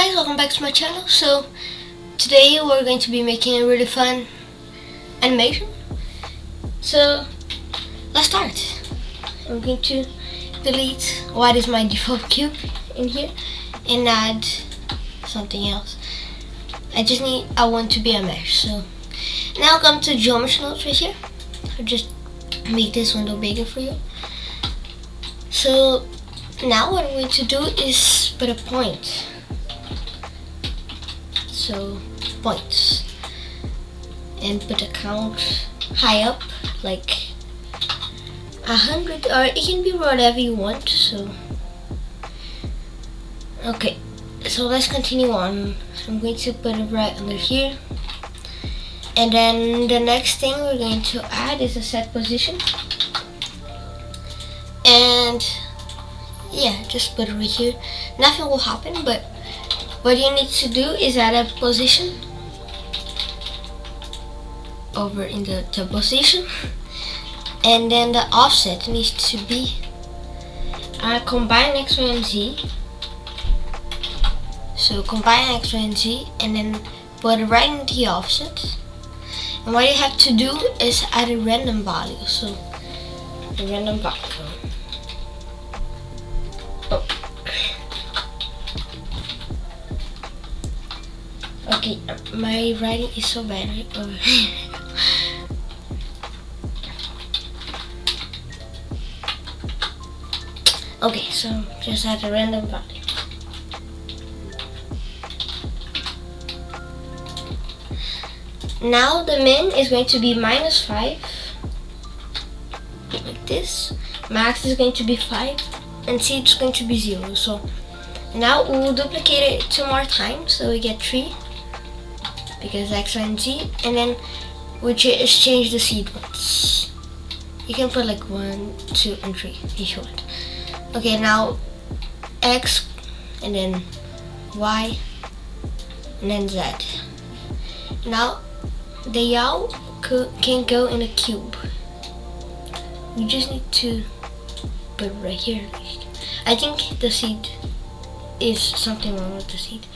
guys, welcome back to my channel. So today we're going to be making a really fun animation. So let's start. I'm going to delete what is my default cube in here and add something else. I want to be a mesh. So now come to geometry nodes right here. I'll just make this window bigger for you. So now what I'm going to do is put a point. So points, and put a count high up, like 100, or it can be whatever you want. So okay, so let's continue on. I'm going to put it right under here, and then the next thing we're going to add is a set position. And yeah, just put it right here. Nothing will happen, but what you need to do is add a position over in the position, and then the offset needs to be combine X, Y, and Z. So combine X, Y, and Z, and then put it right into the offset. And what you have to do is add a random value. So the random value. Oh. Okay, my writing is so bad. Okay, so just add a random value. Now the min is going to be -5, like this. Max is going to be 5, and C is going to be 0. So now we'll duplicate it 2 more times, so we get 3. Because X, Y, and Z, and then we just change the seed ones. You can put like 1, 2, and 3 if you want. Okay, now X, and then Y, and then Z. Now the yaw can go in a cube. You just need to put it right here. I think the seed is something wrong with the seed.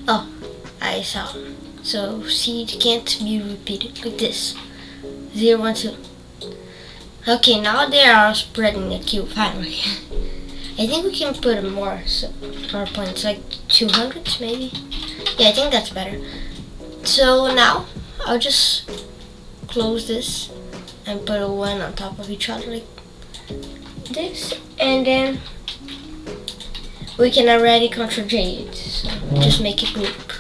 Oh, I saw. So seed can't be repeated like this. 0, 1, 2. Okay, now they are spreading the cube finally. I think we can put more points, like 200 maybe. Yeah, I think that's better. So now I'll just close this and put a 1 on top of each other like this, and then we can already Ctrl J it. So just make it group.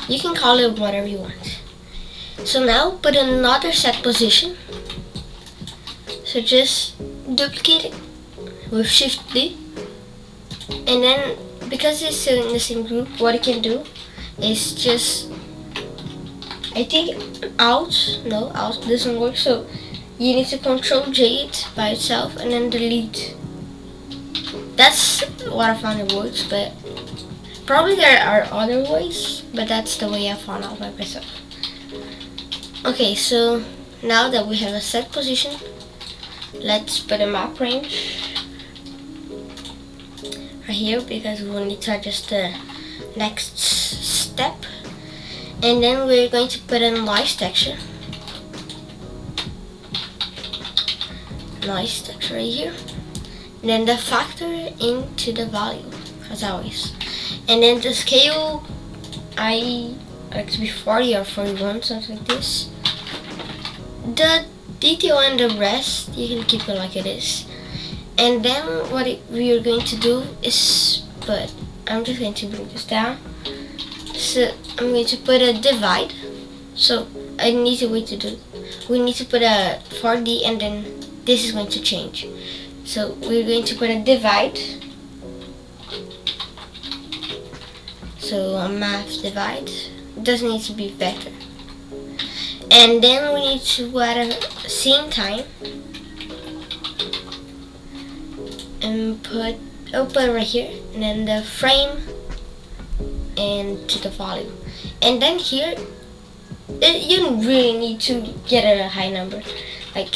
You can call it whatever you want. So now put another set position. So just duplicate it with Shift D, and then because it's still in the same group, what you can do is just, I think Alt doesn't work, so you need to Ctrl J it by itself and then delete. That's what I found it works, but probably there are other ways, but that's the way I found out by myself. Okay, so now that we have a set position, let's put a map range right here, because we will need to adjust the next step. And then we're going to put a noise texture. Noise texture right here. And then the factor into the value, as always. And then the scale, I like to be 40 or 41, something like this. The detail and the rest, you can keep it like it is. And then what we are going to do is put, I'm just going to bring this down. So I'm going to put a divide. So I need a way to do. We need to put a 4D, and then this is going to change. So we're going to put a divide. So a math divide. It doesn't need to be vector. And then we need to add a scene time and put, I'll put it right here, and then the frame and to the volume. And then here, you don't really need to get a high number. Like,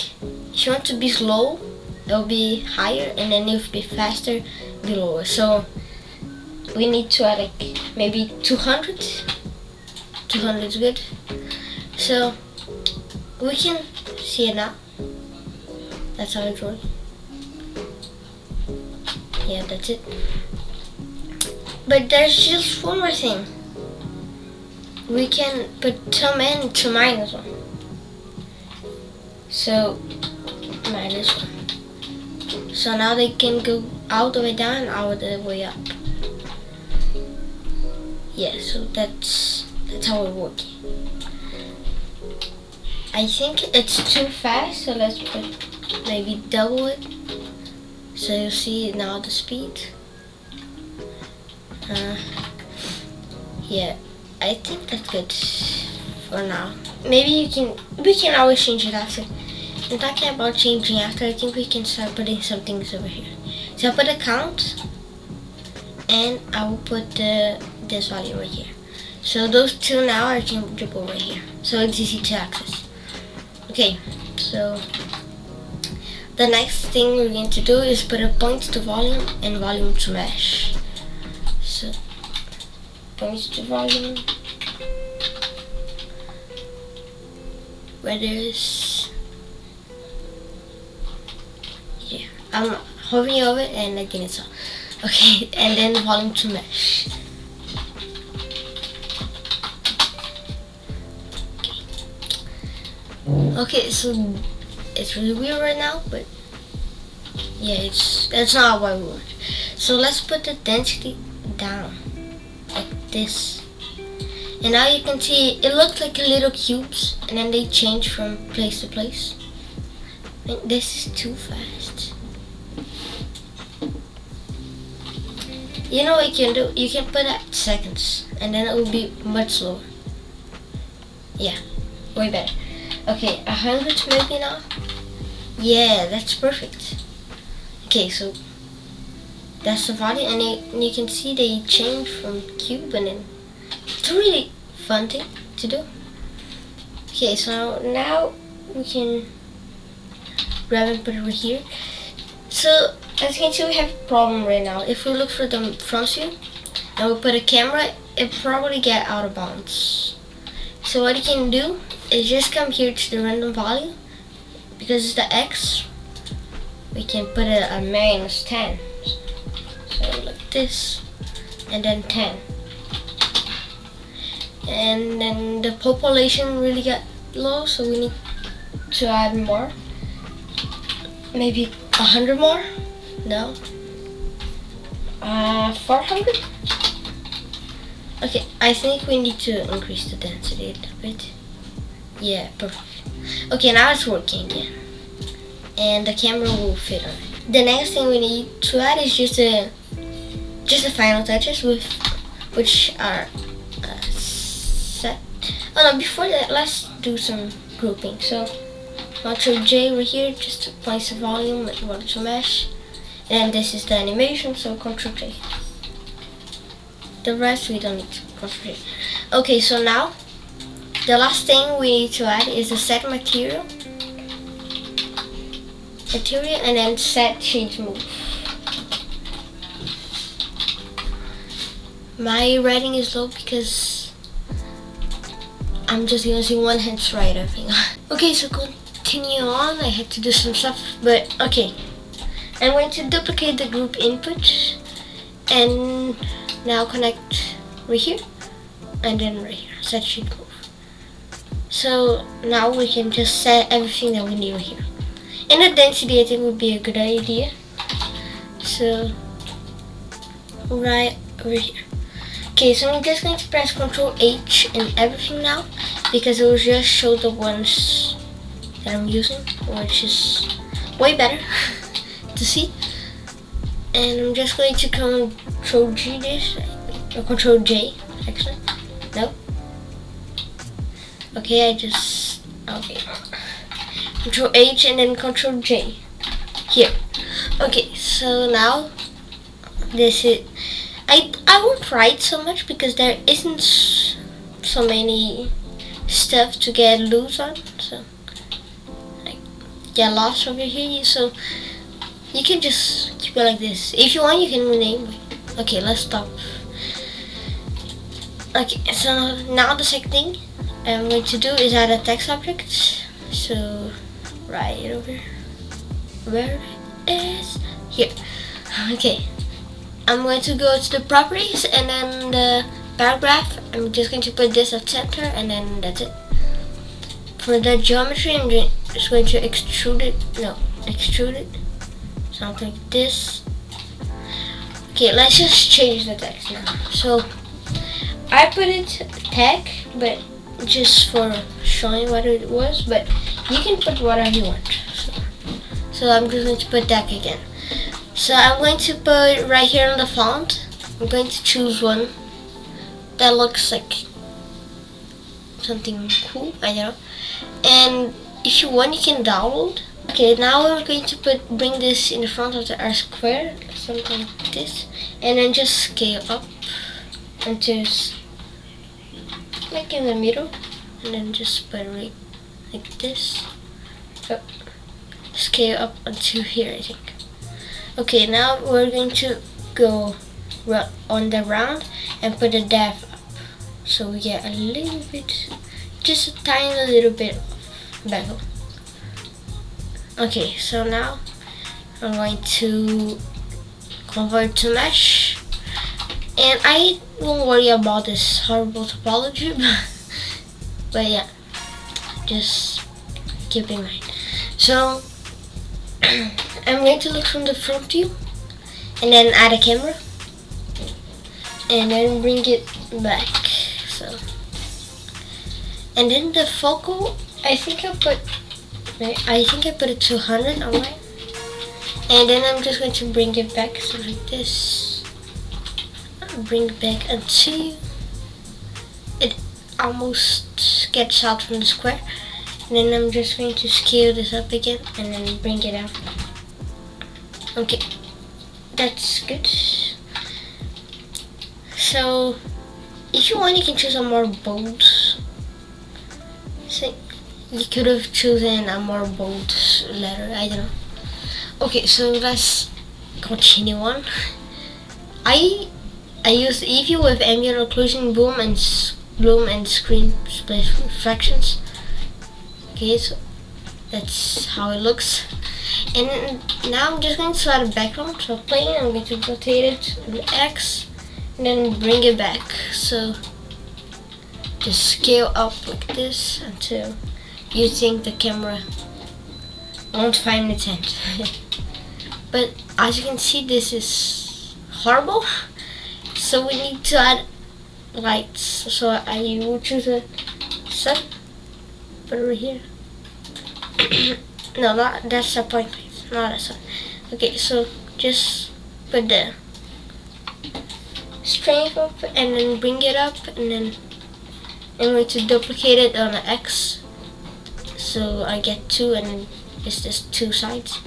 if you want to be slow, it'll be higher, and then if it be faster, it'll be lower. So we need to add like maybe 200. 200 is good. So we can see it now. That's how it works. Yeah, that's it. But there's just one more thing. We can put some in to -1. So -1. So now they can go all the way down and all the way up. Yeah, so that's how it works. I think it's too fast, so let's put maybe double it. So you see now the speed. Yeah, I think that's good for now. Maybe we can always change it after. I'm talking about changing after. I think we can start putting some things over here. So I'll put a count, and I will put this value right here. So those two now are changeable right here. So it's easy to access. Okay, so the next thing we're going to do is put a point to volume and volume to mesh. So points to volume, where there's, yeah, I'm hovering over it and I think it's all. Okay, and then volume to mesh. Okay, so it's really weird right now, but yeah, that's not what we want. So let's put the density down like this, and now you can see it looks like little cubes, and then they change from place to place. And this is too fast. You know what you can do? You can put at seconds, and then it will be much slower. Yeah, way better. Okay, 100 maybe now. Yeah, that's perfect. Okay, so that's the volume, and you can see they change from cube, and then it's a really fun thing to do. Okay, so now we can grab and put it right here. So as you can see, we have a problem right now. If we look for the front view and we put a camera, it probably get out of bounds. So what you can do is just come here to the random value, because it's the X, we can put a -10. So like this, and then 10. And then the population really got low, so we need to add more. Maybe 100 more? No. 400? Okay, I think we need to increase the density a little bit. Yeah, perfect. Okay, now it's working again, and the camera will fit on it. The next thing we need to add is just the final touches, which are set. Oh no, before that, let's do some grouping. So Ctrl J right here, just to place the volume and want to mesh. And this is the animation, so Ctrl J. The rest we don't need to Ctrl J. Okay, so now the last thing we need to add is the set material, and then set change move. My writing is low because I'm just using one hand to write everything. Okay, so continue on. I had to do some stuff, but okay. I'm going to duplicate the group input and now connect right here and then right here, set sheet move. So now we can just set everything that we need right here. And the density I think would be a good idea. So right over here. Okay, so I'm just going to press Ctrl H and everything now, because it will just show the ones that I'm using, which is way better to see. And I'm just going to Ctrl G this, or Ctrl J actually. No. Okay, okay. Ctrl H and then Ctrl J here. Okay, so now this is, I won't write so much because there isn't so many stuff to get loose on, so like get lost over here. So you can just keep it like this. If you want, you can rename it. Okay, let's stop. Okay, so now the second thing I'm going to do is add a text object. So right over, where is here? Okay, I'm going to go to the properties and then the paragraph. I'm just going to put this at center and then that's it. For the geometry, I'm just going to extrude it. No, extrude it. Something like this. Okay, let's just change the text now. So I put it tag, but just for showing what it was. But you can put whatever you want. So I'm just going to put tag again. So I'm going to put right here on the font. I'm going to choose one that looks like something cool. I don't know. And if you want, you can download. Okay, now we're going to bring this in the front of our square, something like this, and then just scale up until like in the middle, and then just put it like this. So scale up until here, I think. Okay, now we're going to go on the round and put the depth up, so we get a little bit, just a tiny little bit of bevel. Okay, so now I'm going to convert to mesh, and I won't worry about this horrible topology, but yeah, just keep in mind. So I'm going to look from the front view and then add a camera and then bring it back. So, and then the focal, I think I put it to 100 on mine, and then I'm just going to bring it back, so like this. Bring it back until it almost gets out from the square, and then I'm just going to scale this up again and then bring it out. Okay, that's good. So if you want, you can choose a more bold. So you could have chosen a more bold letter, I don't know. Okay, so let's continue on. I use EView with ambient occlusion, bloom and screen split fractions. Okay, so that's how it looks. And now I'm just going to add a background. So plane, I'm going to rotate it on X and then bring it back. So just scale up like this until you think the camera won't find its end. But as you can see, this is horrible. So we need to add lights. So I will choose a sun. Put it over here. No, that's a point light, not a sun. Okay, so just put the strength up and then bring it up, and then I'm going to duplicate it on the X. So I get 2, and then it's just 2 sides.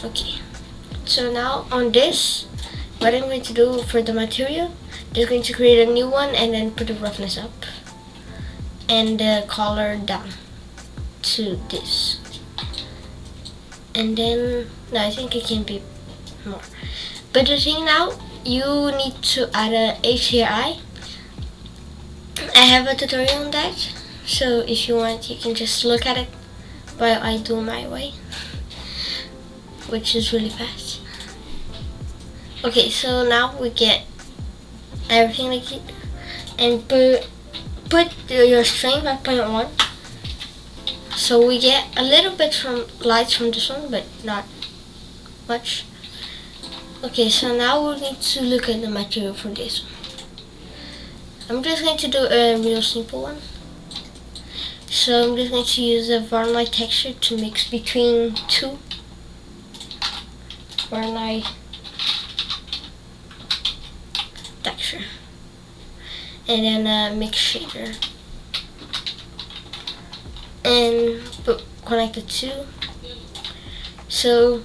Okay, so now on this, what I'm going to do for the material, just going to create a new one and then put the roughness up and the color down to this. And then, no, I think it can be more. But the thing now, you need to add a HDRI. I have a tutorial on that, so if you want, you can just look at it while I do my way, which is really fast. Okay, so now we get everything like it, and put your strength at 0.1. So we get a little bit from lights from this one, but not much. Okay, so now we're going to look at the material for this one. I'm just going to do a real simple one. So I'm just going to use a varnish texture to mix between 2 varnish texture, and then a mix shader, and connect the two. So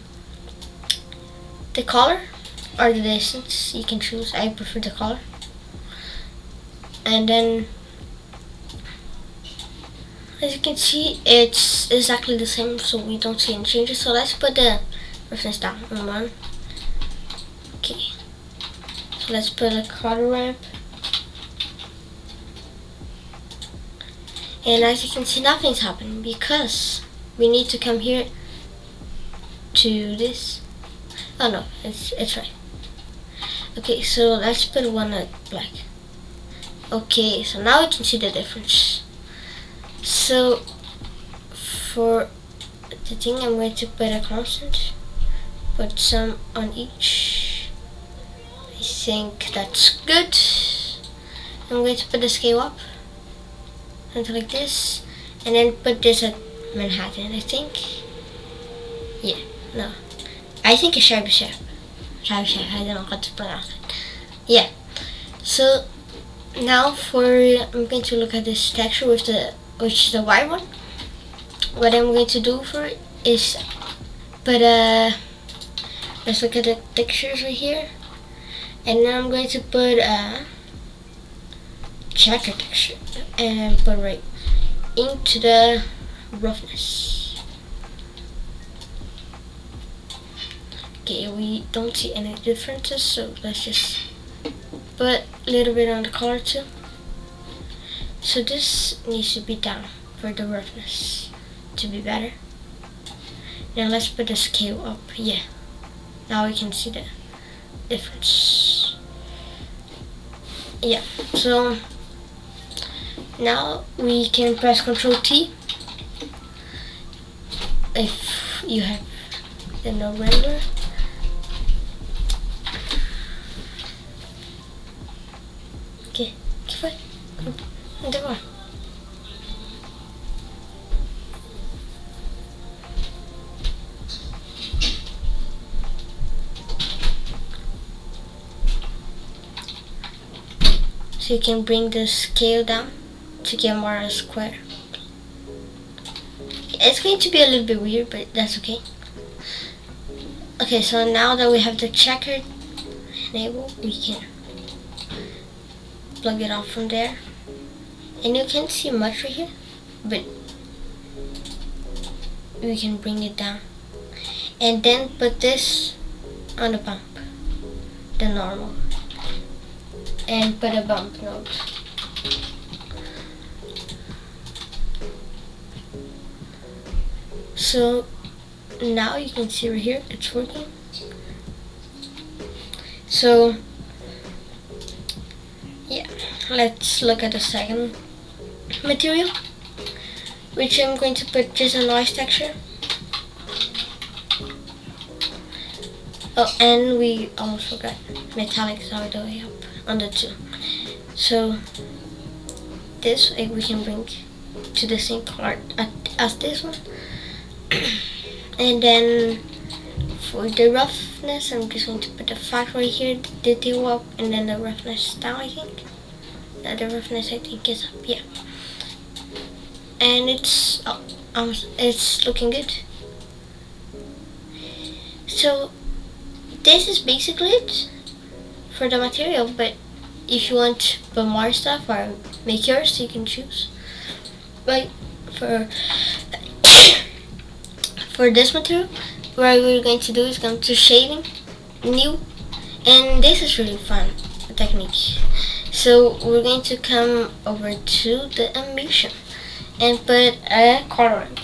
the color, or the distance. You can choose. I prefer the color. And then, as you can see, it's exactly the same, so we don't see any changes. So let's put the reference down on one. Okay, so let's put a color ramp. And as you can see, nothing's happening because we need to come here to this. Oh no, it's right. Okay, so let's put one at black. Okay, so now we can see the difference. So for the thing, I'm going to put a constant, put some on each. I think that's good. I'm going to put the scale up, something like this, and then put this at Manhattan, I think. Yeah, no. I think it's sharp. I don't know how to pronounce it. Yeah. So now I'm going to look at this texture which is the white one. What I'm going to do for it is put let's look at the textures right here, and then I'm going to put a checker texture and put right into the roughness. Okay, we don't see any differences, so let's just put a little bit on the color too. So this needs to be down for the roughness to be better. Now let's put the scale up. Yeah, now we can see the difference. Yeah, so now we can press Ctrl T if you have the no render. Okay, keep it. Come on. So you can bring the scale down to get more square. It's going to be a little bit weird, but that's okay. Okay, so now that we have the checker enabled, we can plug it off from there. And you can't see much right here, but we can bring it down. And then put this on the bump, the normal. And put a bump node. So now you can see right here it's working. So yeah, let's look at the second material, which I'm going to put just a noise texture. Oh, and we almost forgot metallics all the way up on the 2. So this we can bring to the same color as this one. And then for the roughness, I'm just going to put the factor right here, the detail up, and then the roughness down, I think. The roughness I think is up, yeah. And it's looking good. So this is basically it for the material, but if you want to put more stuff or make yours, you can choose. But for this material, what we're going to do is come to shading, new, and this is really fun technique. So we're going to come over to the animation and put a color ramp.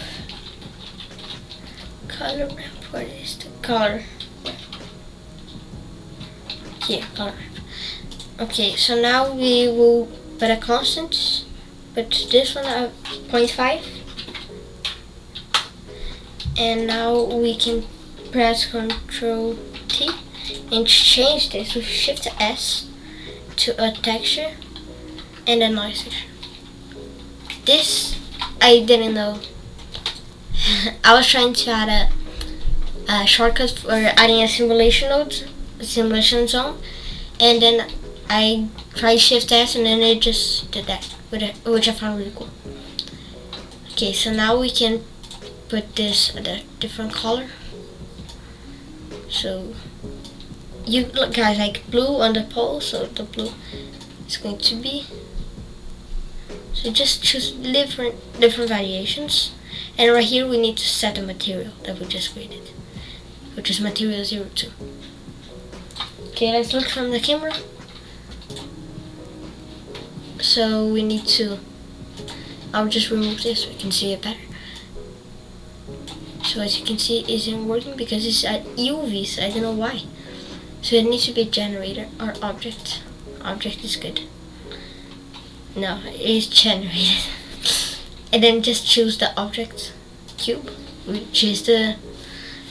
What is the color? Here, color ramp. Okay, so now we will put a constant, put this one at 0.5. And now we can press Ctrl T and change this with Shift S to a texture and a noise texture. This I didn't know. I was trying to add a shortcut for adding a simulation zone, and then I tried Shift S and then it just did that, which I found really cool. Okay, so now we can put this at a different color. So you guys like blue on the pole, so the blue is going to be. So just choose different variations, and right here we need to set the material that we just created, which is material 02. Okay, let's look from the camera. So we need to, I'll just remove this so we can see it better. So as you can see, it isn't working because it's at UVs. I don't know why. So it needs to be a generator or object. Object is good. No, it is generated. And then just choose the object cube, which is the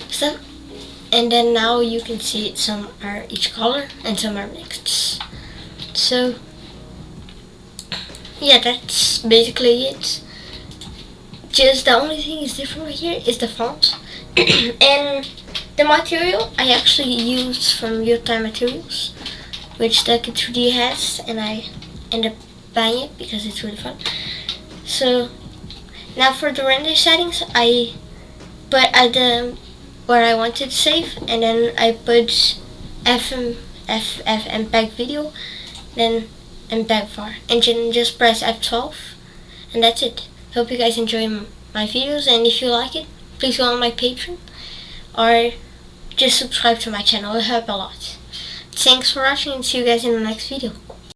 stuff. And then now you can see some are each color and some are mixed. So yeah, that's basically it. Just the only thing is different right here is the font. And the material I actually used from real-time materials, which the 2D has, and I ended up buying it because it's really fun. So now for the render settings, I put at the where I wanted to save, and then I put MPEG video, then MPEG far, and then just press F12, and that's it. Hope you guys enjoy my videos, and if you like it, please go on my Patreon or just subscribe to my channel. It'll help a lot. Thanks for watching, and see you guys in the next video.